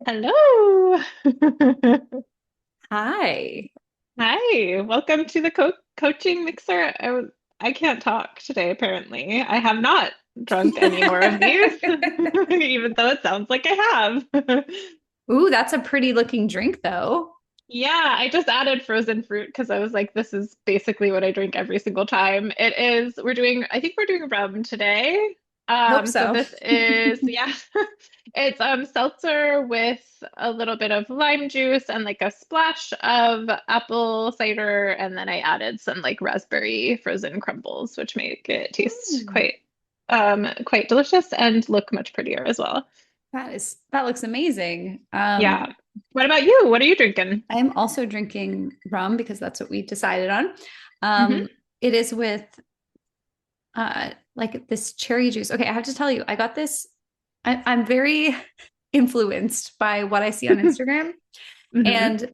Hello. Hi. Hi. Welcome to the coaching mixer. I can't talk today, apparently. I have not drunk any more of these, even though it sounds like I have. Ooh, that's a pretty looking drink though. Yeah, I just added frozen fruit because I was like, this is basically what I drink every single time. I think we're doing rum today. Hope So so. this is, yeah, it's seltzer with a little bit of lime juice and like a splash of apple cider, and then I added some like raspberry frozen crumbles, which make it taste Mm, quite delicious and look much prettier as well. that looks amazing. Yeah. What about you? What are you drinking? I'm also drinking rum because that's what we decided on. Hmm. Um, it is with like this cherry juice. Okay, I have to tell you, I got this. I'm very influenced by what I see on Instagram. Hmm. And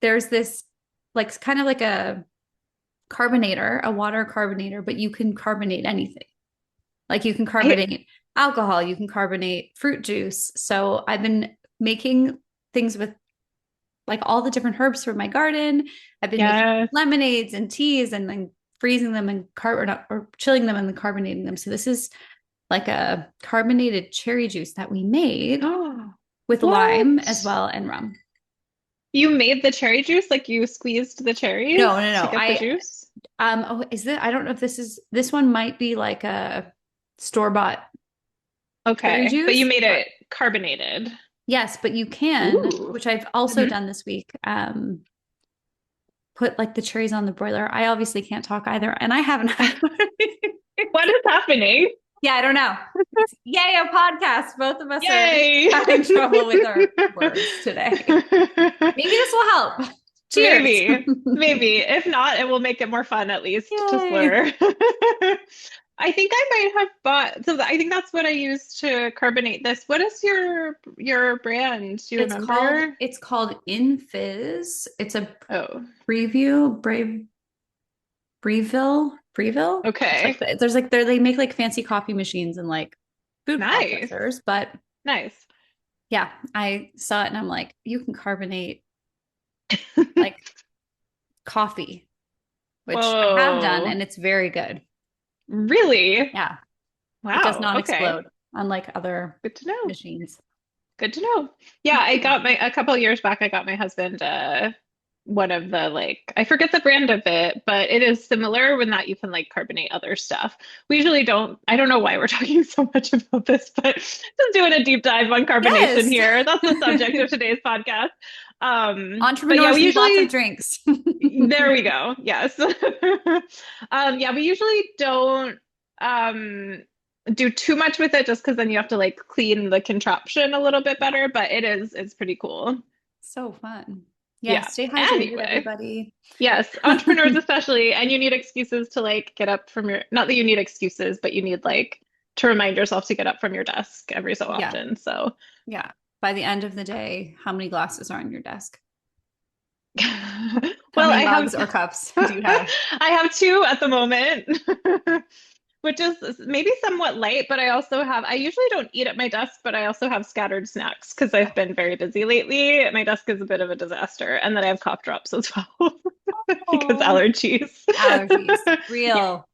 there's this like kind of like a carbonator, a water carbonator, but you can carbonate anything. Like you can I carbonate alcohol, you can carbonate fruit juice. So I've been making things with like all the different herbs from my garden. I've been making Yes. lemonades and teas and then freezing them and or chilling them and then carbonating them. So this is like a carbonated cherry juice that we made Oh, with lime as what? well and rum. You made the cherry juice, like you squeezed the No, cherries no, to no. get the juice? Oh, is it? I don't know if this one might be like a store-bought cherry Okay, but you juice, made but it carbonated. yes, but you can, Ooh. which I've also Hmm. done this week, put like the cherries on the broiler. I obviously can't talk either, and I haven't had What is happening? Yeah, I don't know. Yay, a podcast. Both of us are Yay! having trouble with our words today. Maybe this will help. Cheers. Maybe, maybe. If not, it will make it more fun at least to Yay. slur. I think I might have bought, so I think that's what I used to carbonate this. What is your brand? Do you remember? It's called Infizz. It's a Oh, Brave Breville. It's like okay. there's like they make like fancy coffee machines and like food Nice. processors, but Nice. yeah, I saw it and I'm like, you can carbonate like coffee, which I have done Whoa. and it's very good. Really? Yeah, it does Wow. not Okay. explode unlike other Good to know. machines. Good to know. Yeah, I got my a couple of years back, I got my husband one of the like I forget the brand of it, but it is similar when that you can like carbonate other stuff. We usually don't, I don't know why we're talking so much about this, but just doing a deep dive on carbonation Yes. here. That's the subject of today's podcast. But yeah, Entrepreneurs we need lots of usually drinks. there we go. Yes. Yeah, we usually don't um do too much with it just because then you have to like clean the contraption a little bit better, but it's pretty cool. So fun. Yeah, Yeah. stay hydrated, Anyway, everybody. yes, entrepreneurs especially, and you need excuses to like get up from your, not that you need excuses, but you need like to remind yourself to get up from your desk every so Yeah, often. So, yeah. By the end of the day, how many glasses are on your desk? How well, many I have mugs or cups do you have? I have two at the moment. Which is maybe somewhat light, but I usually don't eat at my desk, but I also have scattered snacks because I've been very busy lately. My desk is a bit of a disaster. And then I have cough drops as well because Oh, allergies. allergies. Yeah, Real.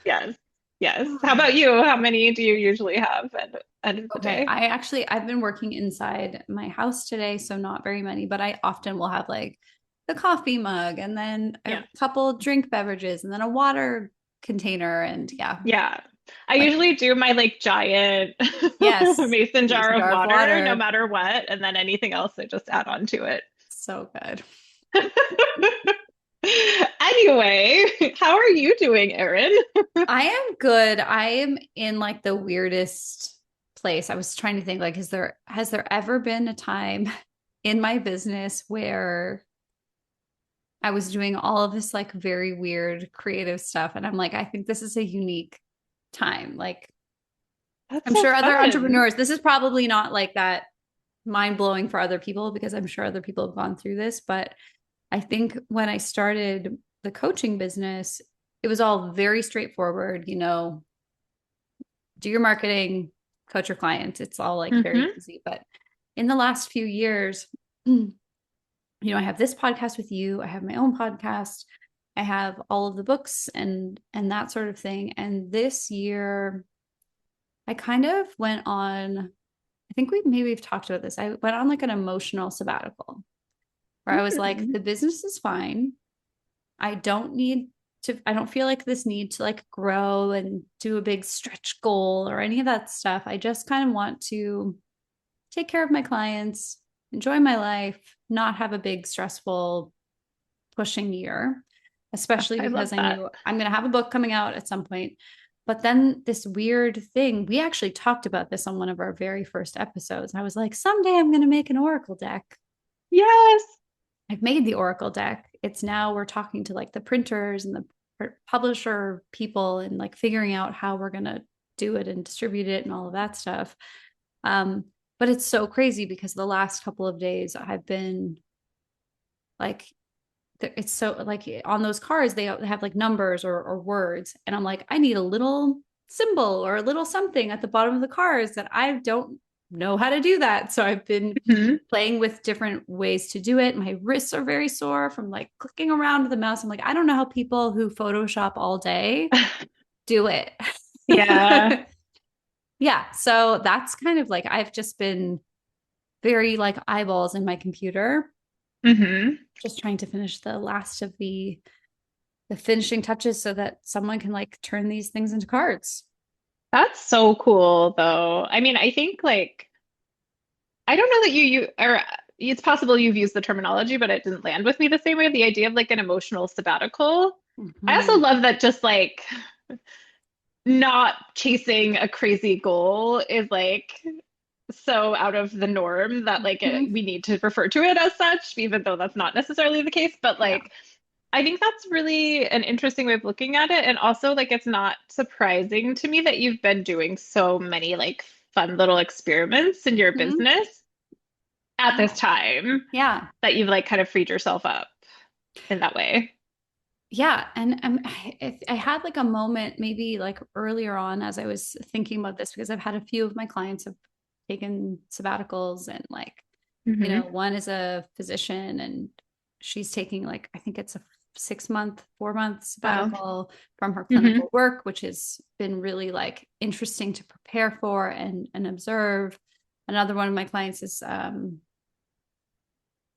yes, yes. How about you? How many do you usually have at the end of the Okay, day? I've been working inside my house today, so not very many, but I often will have like the coffee mug and then a Yeah. couple drink beverages and then a water container and yeah, Yeah. I like usually do my like giant yes, mason jar mason of jar of water no water. matter what, and then anything else I just add on to it. So good. Anyway, how are you doing, Erin? I am good. I am in like the weirdest place. I was trying to think like has there ever been a time in my business where I was doing all of this like very weird creative stuff and I'm like I think this is a unique time. Like That's I'm so sure other fun. entrepreneurs, this is probably not like that mind blowing for other people because I'm sure other people have gone through this, but I think when I started the coaching business, it was all very straightforward, do your marketing, coach your clients. It's all like very Hmm. easy. But in the last few years, I have this podcast with you, I have my own podcast, I have all of the books and that sort of thing. And this year I kind of went on, I think we've talked about this. I went on like an emotional sabbatical where I was like, Mm. the business is fine. I don't need I don't feel like this need to like grow and do a big stretch goal or any of that stuff. I just kind of want to take care of my clients, enjoy my life, not have a big stressful pushing year, especially I love because I that. knew I'm going to have a book coming out at some point. But then this weird thing, we actually talked about this on one of our very first episodes. I was like, someday I'm going to make an Oracle deck. Yes. I've made the Oracle deck. It's now we're talking to like the printers and the publisher people and like figuring out how we're going to do it and distribute it and all of that stuff. Um, but it's so crazy because the last couple of days I've been like, it's so like on those cards, they have like numbers or words. And I'm like, I need a little symbol or a little something at the bottom of the cards that I don't know how to do that. So I've been Mhm. playing with different ways to do it. My wrists are very sore from like clicking around with the mouse. I'm like, I don't know how people who Photoshop all day do it. Yeah. Yeah. So that's kind of like, I've just been very like eyeballs in my computer, Hmm. just trying to finish the last of the finishing touches so that someone can like turn these things into cards. That's so cool, though. I mean, I think like I don't know that you or it's possible you've used the terminology, but it didn't land with me the same way. The idea of like an emotional sabbatical. I also Mm-hmm. love that just like not chasing a crazy goal is like so out of the norm that like Mm-hmm. we need to refer to it as such, even though that's not necessarily the case. But Yeah. like I think that's really an interesting way of looking at it. And also, like, it's not surprising to me that you've been doing so many like fun little experiments in your Mm-hmm. business at this Yeah. time Yeah. that you've like kind of freed yourself up in that way. Yeah. And I had like a moment maybe like earlier on as I was thinking about this because I've had a few of my clients have taken sabbaticals and like, Hmm. one is a physician and she's taking like, I think it's a 6 month, 4 month Wow. sabbatical from her Hmm. clinical work, which has been really like interesting to prepare for and observe. Another one of my clients is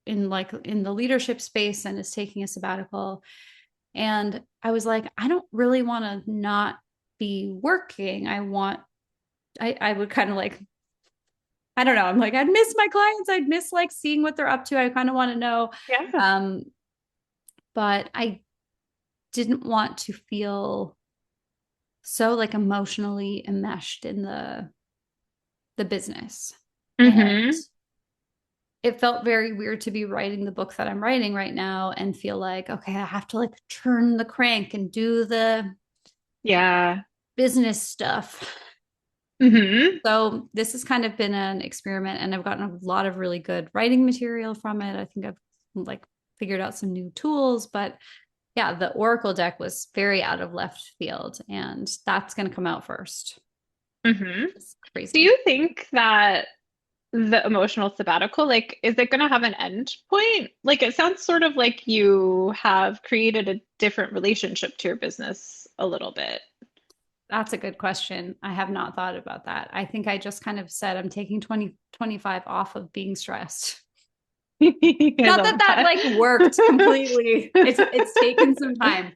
in like in the leadership space and is taking a sabbatical. And I was like, I don't really want to not be working. I would kind of like, I don't know. I'm like, I'd miss my clients. I'd miss like seeing what they're up to. I kind of want to know. Yeah. Um, but I didn't want to feel so like emotionally enmeshed in the business. And Hmm. it felt very weird to be writing the book that I'm writing right now and feel like, okay, I have to like turn the crank and do the Yeah. business stuff. Hmm. So this has kind of been an experiment and I've gotten a lot of really good writing material from it. I think I've like figured out some new tools, but yeah, the Oracle deck was very out of left field and that's going to come out first. Hmm. It's Do crazy. you think that the emotional sabbatical, like, is it going to have an end point? Like, it sounds sort of like you have created a different relationship to your business a little bit. That's a good question. I have not thought about that. I think I just kind of said I'm taking 2025 off of being stressed. I Not that love that that. like worked completely. It's taken some time.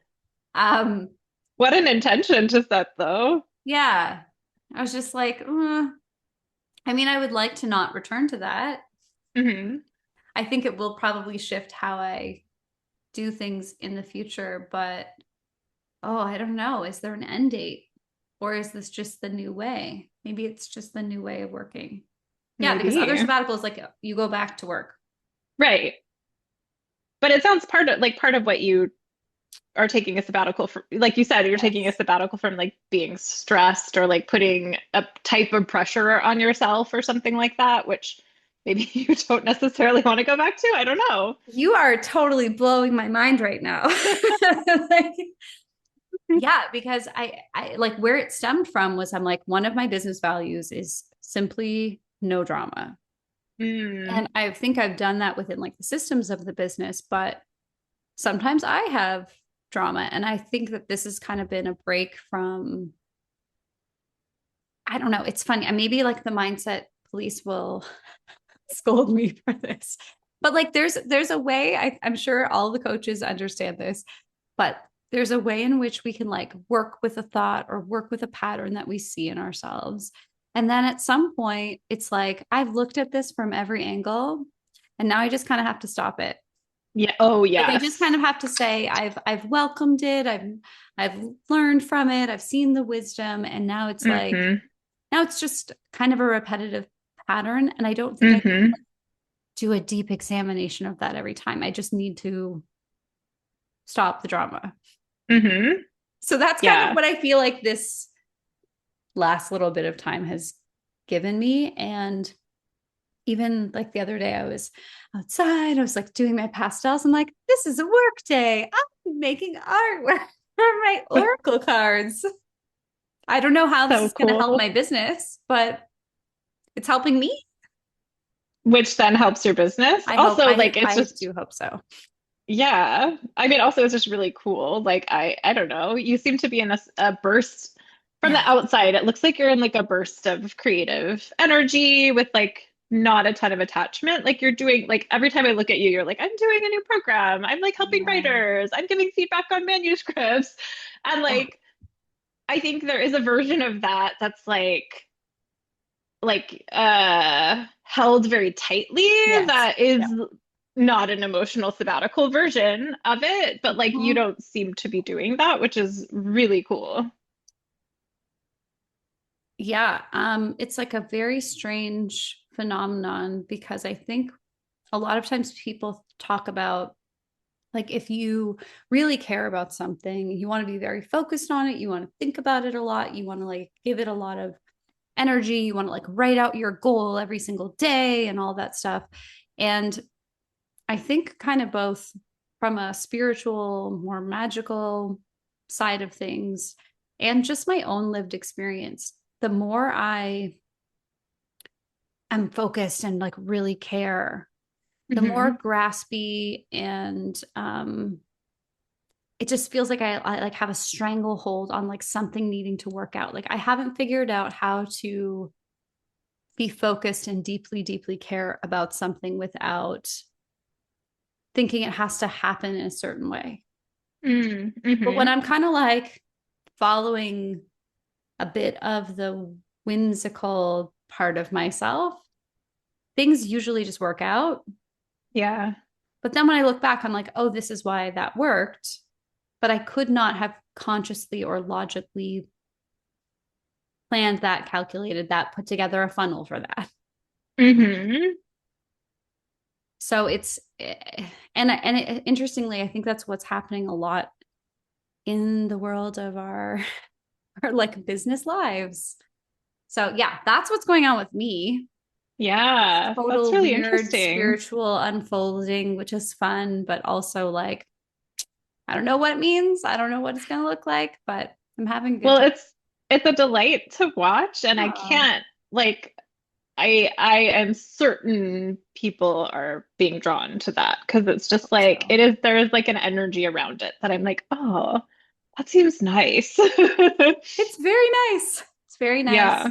Um What an intention to set, though. yeah. I was just like, I mean, I would like to not return to that. Hmm. I think it will probably shift how I do things in the future, but oh, I don't know. Is there an end date? Or is this just the new way? Maybe it's just the new way of working. Yeah, because other Maybe. sabbaticals, like you go back to work. Right. But it sounds part of what you are taking a sabbatical from, like you said, you're taking a Yes. sabbatical from like being stressed or like putting a type of pressure on yourself or something like that, which maybe you don't necessarily want to go back to. I don't know. You are totally blowing my mind right now. Like, yeah, because I like where it stemmed from was I'm like, one of my business values is simply no drama. Mm. And I think I've done that within like the systems of the business, but sometimes I have drama. And I think that this has kind of been a break from, I don't know, it's funny. Maybe like the mindset police will scold me for this. But like there's a way, I'm sure all the coaches understand this, but there's a way in which we can like work with a thought or work with a pattern that we see in ourselves. And then at some point, it's like, I've looked at this from every angle, and now I just kind of have to stop it. Yeah. Oh, Like I just yes. kind of have to say, I've welcomed it, I've learned from it, I've seen the wisdom, and now it's like, Hmm. now it's just kind of a repetitive pattern. And I don't think I Hmm. do a deep examination of that every time. I just need to stop the drama. Hmm. So that's kind of Yeah. what I feel like this last little bit of time has given me. And even like the other day, I was outside, I was like doing my pastels. I'm like, this is a work day. I'm making artwork for my oracle cards. I don't know how this So is going to help my cool. business, but it's helping me. Which then helps your business. I hope, Also, like it's I just, do hope so. yeah. I mean, also it's just really cool. Like I don't know. You seem to be in a burst from the Yeah. outside. It looks like you're in like a burst of creative energy with like not a ton of attachment. Like you're doing like every time I look at you, you're like, I'm doing a new program. I'm like helping Yeah. writers. I'm giving feedback on manuscripts. And Yeah. like I think there is a version of that that's held very tightly Yes. that is Yeah. not an emotional sabbatical version of it, but like you Mhm. don't seem to be doing that, which is really cool. Yeah. It's like a very strange phenomenon because I think a lot of times people talk about like if you really care about something, you want to be very focused on it, you want to think about it a lot, you want to like give it a lot of energy, you want to like write out your goal every single day and all that stuff. And I think kind of both from a spiritual, more magical side of things and just my own lived experience, the more I am focused and like really care, the more Hmm. graspy and it just feels like I like have a stranglehold on like something needing to work out. Like I haven't figured out how to be focused and deeply, deeply care about something without thinking it has to happen in a certain way. But when Mm-hmm. I'm kind of like following a bit of the whimsical part of myself, things usually just work out. Yeah. But then when I look back, I'm like, oh, this is why that worked. But I could not have consciously or logically planned that, calculated that, put together a funnel for that. Hmm. So it's interestingly, I think that's what's happening a lot in the world of our like business lives. So yeah, that's what's going on with me. Yeah, that's Total really weird interesting. spiritual unfolding, which is fun, but also like I don't know what it means. I don't know what it's gonna look like, but I'm having a good Well, time. it's a delight to watch, and I Oh, can't like I am certain people are being drawn to that because it's just like so it is there is like an energy around it that I'm like, oh, that seems nice. it's very nice. It's very nice. Yeah,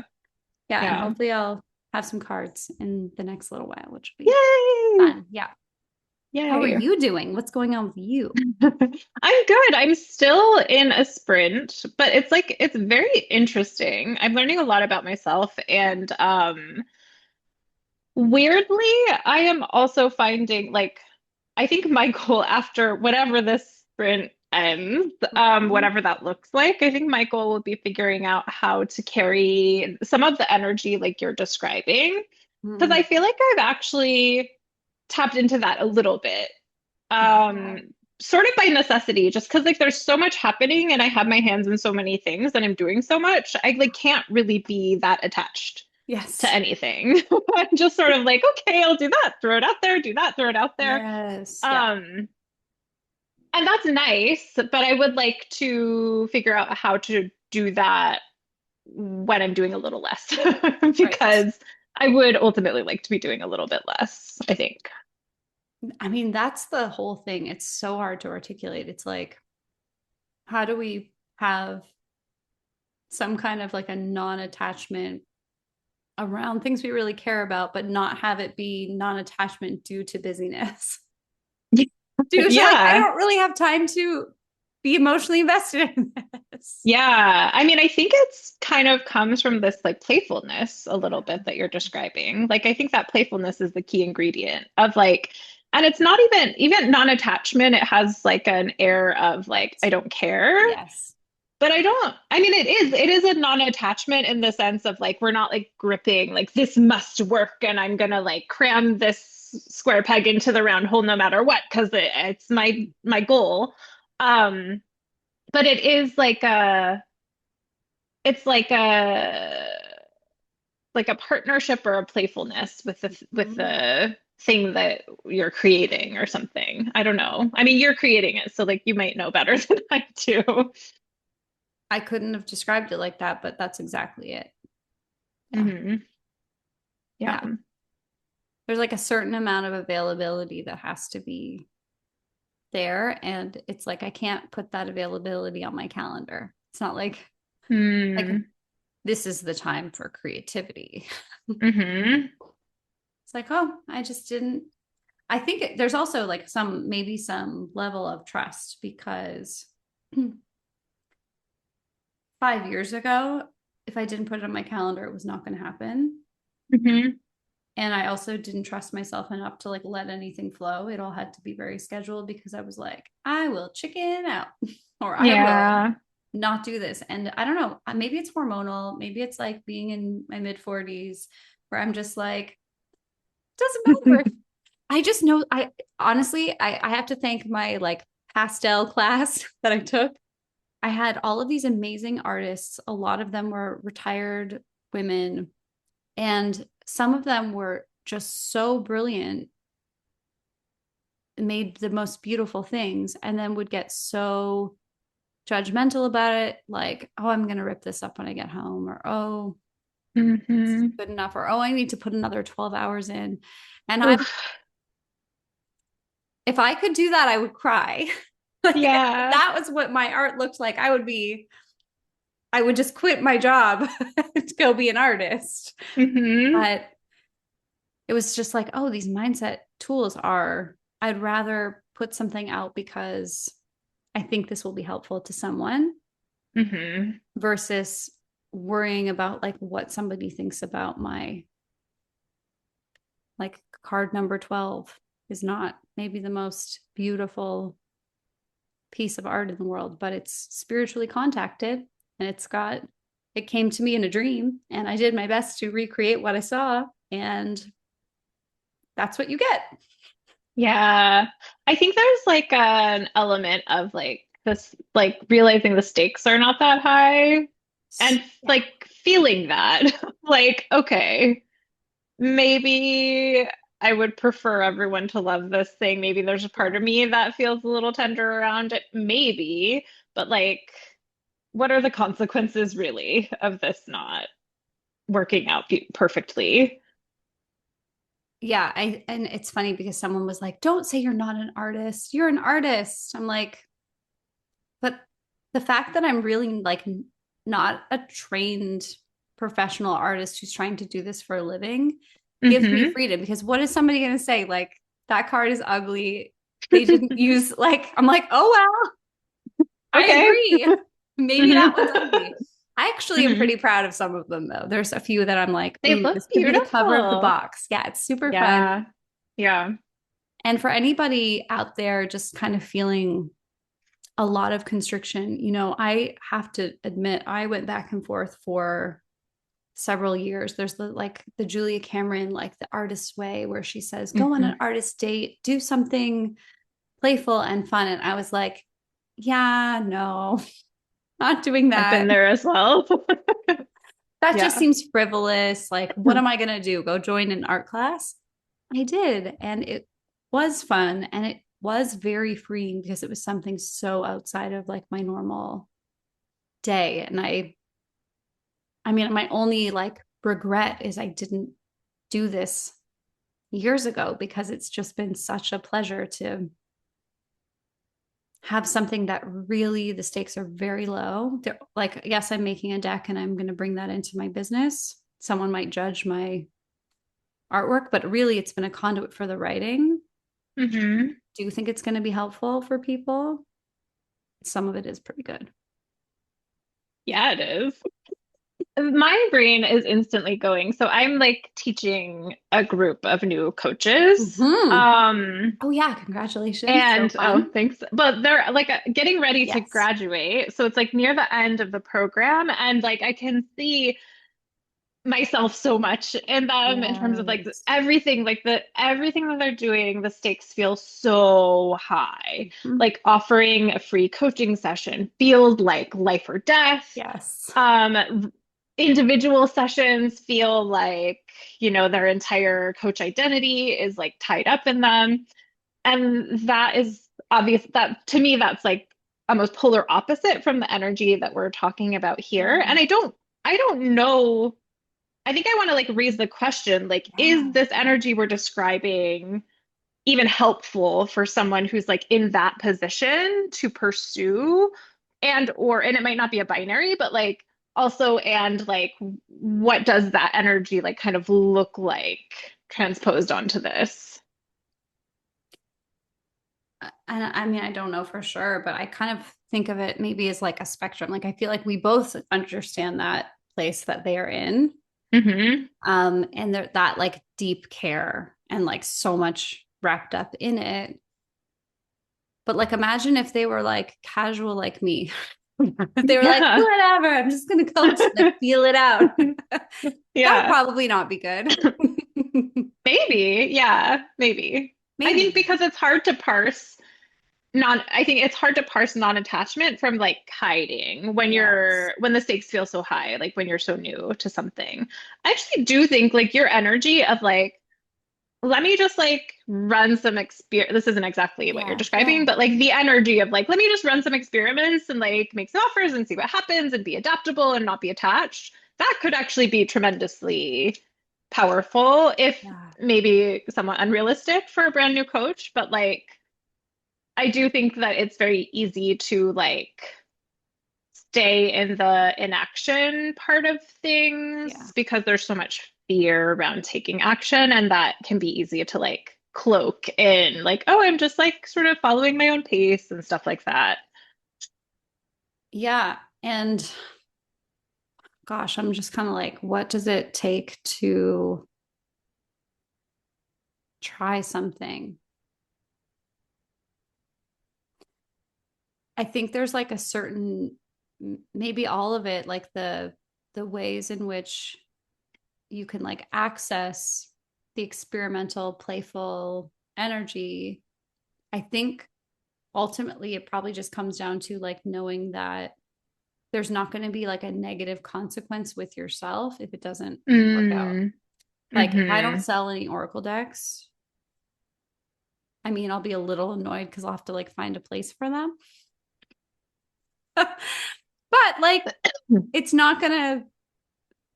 Yeah, and yeah. hopefully I'll have some cards in the next little while, which will be Yay! fun. Yeah. How are Yay. you doing? What's going on with you? I'm good. I'm still in a sprint, but it's like it's very interesting. I'm learning a lot about myself and weirdly, I am also finding like I think my goal after whatever this sprint ends, Mhm. whatever that looks like, I think my goal will be figuring out how to carry some of the energy like you're describing. Because I Mhm. feel like I've actually tapped into that a little bit. Yeah. Sort of by necessity, just because like there's so much happening and I have my hands in so many things and I'm doing so much, I like can't really be that attached to Yes. anything. I'm just sort of like, okay, I'll do that, throw it out there, do that, throw it out there. Yes. Yeah. Um, and that's nice, but I would like to figure out how to do that when I'm doing a little less Right. because I would ultimately like to be doing a little bit less, I think. I mean, that's the whole thing. It's so hard to articulate. It's like, how do we have some kind of like a non-attachment around things we really care about, but not have it be non-attachment due to busyness? Due to like, I Yeah. don't really have time to be emotionally invested in this. Yeah. I mean, I think it's kind of comes from this like playfulness a little bit that you're describing. Like, I think that playfulness is the key ingredient of like, and it's not even non-attachment, it has like an air of like, I Right. don't care. Yes. But I mean, it is a non-attachment in the sense of like, we're not like gripping, like, this must work and I'm gonna like cram this square peg into the round hole no matter what, because it's my goal. Um, but it's like a partnership or a playfulness with Mhm. the thing that you're creating or something. I don't know. I mean, you're creating it, so like you might know better than I do. I couldn't have described it like that, but that's exactly it. Yeah. Hmm. Yeah. Yeah. There's like a certain amount of availability that has to be there. And it's like, I can't put that availability on my calendar. It's not like Mm. this is the time for creativity. Hmm. It's like, oh, I just didn't. I think there's also like maybe some level of trust because 5 years ago, if I didn't put it on my calendar, it was not going to happen. Hmm. And I also didn't trust myself enough to like let anything flow. It all had to be very scheduled because I was like, I will chicken out or I will Yeah. not do this. And I don't know, maybe it's hormonal, maybe it's like being in my mid 40s where I'm just like, doesn't matter. I just know I honestly I have to thank my like pastel class that I took. I had all of these amazing artists. A lot of them were retired women, and some of them were just so brilliant, made the most beautiful things, and then would get so judgmental about it, like, oh, I'm gonna rip this up when I get home, or oh, this is Hmm. good enough, or oh, I need to put another 12 hours in. And I'm Oof. if I could do that, I would cry. Like if Yeah. that was what my art looked like, I would just quit my job to go be an artist. Hmm. But it was just like, oh, these mindset tools are, I'd rather put something out because I think this will be helpful to someone Hmm. versus worrying about like what somebody thinks about my like card number 12 is not maybe the most beautiful piece of art in the world, but it's spiritually contacted and it came to me in a dream and I did my best to recreate what I saw and that's what you get. Yeah. I think there's like an element of like this, like realizing the stakes are not that high and Yeah. like feeling that, like, okay, maybe I would prefer everyone to love this thing. Maybe there's a part of Sure. me that feels a little tender around it, maybe, but like, what are the consequences really of this not working out perfectly? Yeah, and it's funny because someone was like, "Don't say you're not an artist. You're an artist." I'm like, but the fact that I'm really like not a trained professional artist who's trying to do this for a living gives me Hmm. freedom because what is somebody going to say like that card is ugly. They didn't use like I'm like, "Oh well, I Okay. agree. Maybe that one's Hmm. ugly." I actually am Hmm. pretty proud of some of them though. There's a few that I'm like, They look this could be the cover of the beautiful. box. Yeah, it's super fun. Yeah. Yeah. And for anybody out there just kind of feeling a lot of constriction, I have to admit, I went back and forth for several years. There's the Julia Cameron, like the artist way, where she says, go on an Hmm. artist date, do something playful and fun. And I was like, yeah, no, not doing I've been that. there as well. That just Yeah. seems frivolous. Like, what am I going to do? Go join an art class? I did. And it was fun. And it was very freeing because it was something so outside of like my normal day. And I mean, my only like regret is I didn't do this years ago because it's just been such a pleasure to have something that really the stakes are very low. Like, yes, I'm making a deck and I'm going to bring that into my business. Someone might judge my artwork, but really it's been a conduit for the writing. Hmm. Do you think it's going to be helpful for people? Some of it is pretty good. Yeah, it is. My brain is instantly going. So I'm like teaching a group of new coaches. Mm-hmm. Oh yeah, congratulations. So And oh, fun. thanks. But they're like getting ready to Yes. graduate. So it's like near the end of the program. And like I can see myself so much in them in terms of like Yes. everything, like the everything that they're doing, the stakes feel so high. Mhm. Like offering a free coaching session feels like life or death. Yes. Individual sessions feel like, their entire coach identity is like tied up in them. And that is obvious that to me, that's like almost polar opposite from the energy that we're talking about here. Yeah. And I don't know. I think I want to like raise the question, like, is Yeah. this energy we're describing even helpful for someone who's like in that position to pursue? And it might not be a binary, but like also, and like, what does that energy like kind of look like transposed onto this? And I mean, I don't know for sure, but I kind of think of it maybe as like a spectrum. Like I feel like we both understand that place that they are in. Hmm. And that like deep care and like so much wrapped up in it. But like imagine if they were like casual like me. They were like, Yeah. whatever, I'm just gonna coach and like feel it out. That would Yeah. probably not be good. Maybe. Yeah, maybe. I think Maybe. because it's hard to parse I think it's hard to parse non-attachment from like hiding Yes. when the stakes feel so high, like when you're so new to something. I actually do think like your energy of like, let me just like run some this isn't exactly what you're Yeah. describing, Yeah. but like the energy of like, let me just run some experiments and like make some offers and see what happens and be adaptable and not be attached. That could actually be tremendously powerful if Yeah. maybe somewhat unrealistic for a brand new coach, but like I do think that it's very easy to like stay in the inaction part of Yeah. things because there's so much fear around taking action, and that can be easy to like cloak in like, oh, I'm just like sort of following my own pace and stuff like that. Yeah. And gosh, I'm just kind of like, what does it take to try something? I think there's like a certain, maybe all of it, like the ways in which you can like access the experimental, playful energy. I think ultimately it probably just comes down to like knowing that there's not going to be like a negative consequence with yourself if it doesn't work out. Mm, Like if I don't mm-hmm. sell any oracle decks, I mean, I'll be a little annoyed because I'll have to like find a place for them. But like, it's not gonna.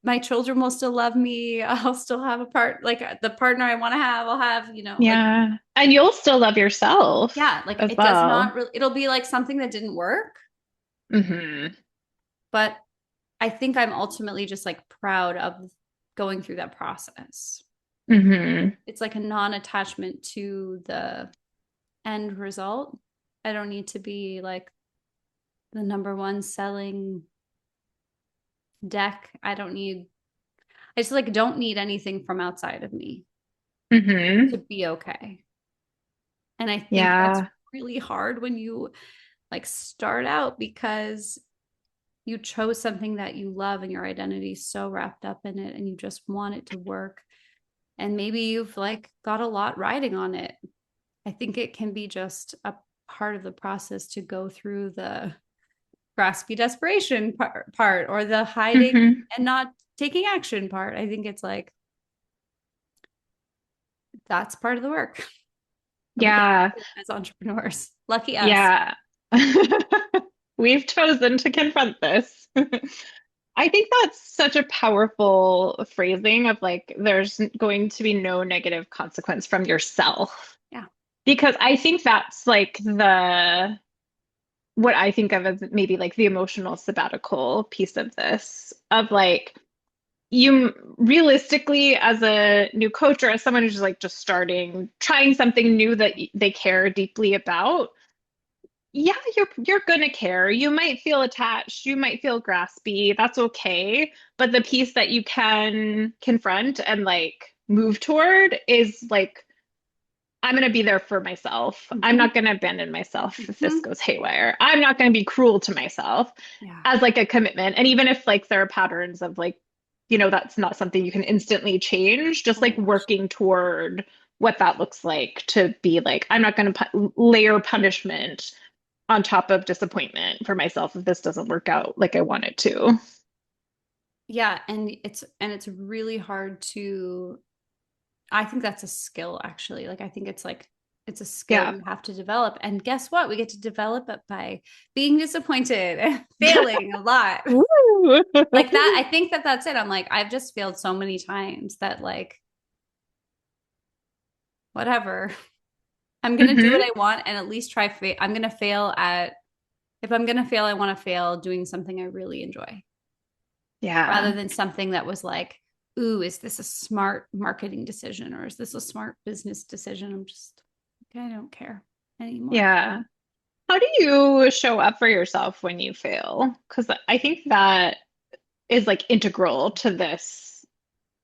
My children will still love me. I'll still have a like the partner I want to have. I'll have, like Yeah. And you'll still love yourself yeah, like as it does not well. really. It'll be like something that didn't work, Hmm. but I think I'm ultimately just like proud of going through that process. Hmm. It's like a non-attachment to the end result. I don't need to be like the number one selling deck. I just like don't need anything from outside of me to Hmm. be okay. And I think that's Yeah. really hard when you like start out because you chose something that you love and your identity is so wrapped up in it and you just want it to work. And maybe you've like got a lot riding on it. I think it can be just a part of the process to go through the graspy desperation part or the hiding Hmm. and not taking action part. I think it's like that's part of the work that we got Yeah. to do as entrepreneurs. Lucky us. Yeah. We've chosen to confront this. I think that's such a powerful phrasing of like, there's going to be no negative consequence from yourself. Yeah. Because I think that's like what I think of as maybe like the emotional sabbatical piece of this, of like, you realistically, as a new coach or as someone who's like just starting, trying something new that they care deeply about, yeah, you're gonna care. You might feel attached, you might feel graspy. That's okay. But the piece that you can confront and like move toward is like, I'm gonna be there for myself. I'm Hmm. not gonna abandon myself if this Hmm. goes haywire. I'm not gonna be cruel to myself Yeah. as like a commitment. And even if like there are patterns of like, that's not something you can instantly change, just Oh my like gosh. working toward what that looks like to be like, I'm not gonna layer punishment on top of disappointment for myself if this doesn't work out like I want it to. Yeah, and it's really hard to I think that's a skill actually. Like I think it's a skill Yeah. you have to develop. And guess what? We get to develop it by being disappointed and failing a lot. Woo. Like that, I think that that's it. I'm like, I've just failed so many times that like whatever. I'm gonna do what Hmm. I want and at least try I'm gonna fail at if I'm gonna fail, I want to fail doing something I really enjoy rather Yeah. than something that was like, ooh, is this a smart marketing decision or is this a smart business decision? I'm just I don't care anymore. Yeah. How do you show up for yourself when you fail? Because I think that is like integral to this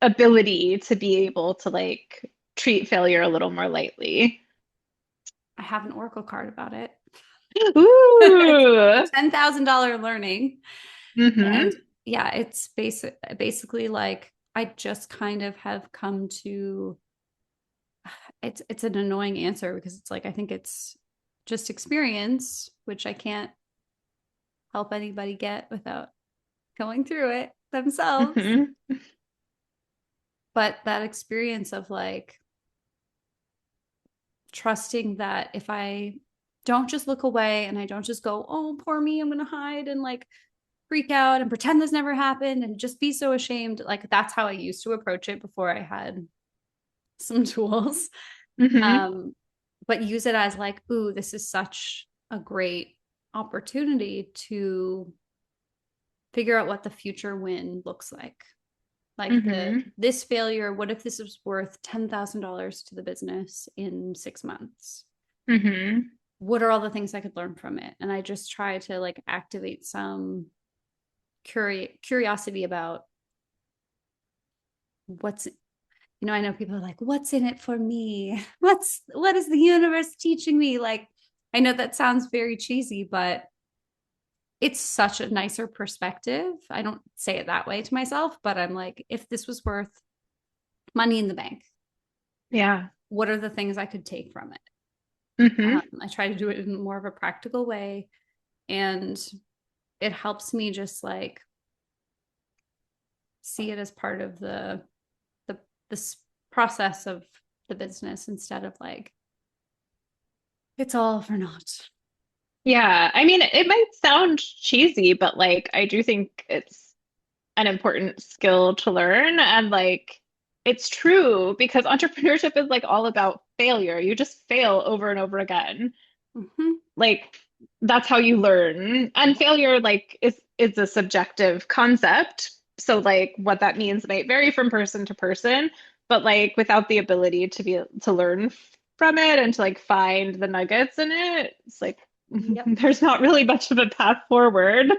ability to be able to like treat failure a little more lightly. I have an Oracle card about it. It's Ooh. $10,000 learning. And Hmm. yeah, it's basically like I just kind of have come to it's an annoying answer because it's like I think it's just experience, which I can't help anybody get without going through it themselves. Hmm. But that experience of like trusting that if I don't just look away and I don't just go, oh, poor me, I'm going to hide and like freak out and pretend this never happened and just be so ashamed. Like that's how I used to approach it before I had some tools. Hmm. Um, but use it as like, ooh, this is such a great opportunity to figure out what the future win looks like. Like Hmm. this failure, what if this was worth $10,000 to the business in 6 months? Hmm. What are all the things I could learn from it? And I just try to like activate some curiosity about what's I know people are like, what's in it for me? What is the universe teaching me? Like, I know that sounds very cheesy, but it's such a nicer perspective. I don't say it that way to myself, but I'm like, if this was worth money in the bank, Yeah. what are the things I could take from it? Hmm. I try to do it in more of a practical way. And it helps me just like see it as part of the this process of the business instead of like it's all for naught. Yeah. I mean, it might sound cheesy, but like I do think it's an important skill to learn. And like, it's true because entrepreneurship is like all about failure. You just fail over and over again. Mm-hmm. Like, that's how you learn. And failure, like, is a subjective concept. So, like, what that means might vary from person to person, but like, without the ability to learn from it and to like find the nuggets in it, it's like Yep. there's not really much of a path forward.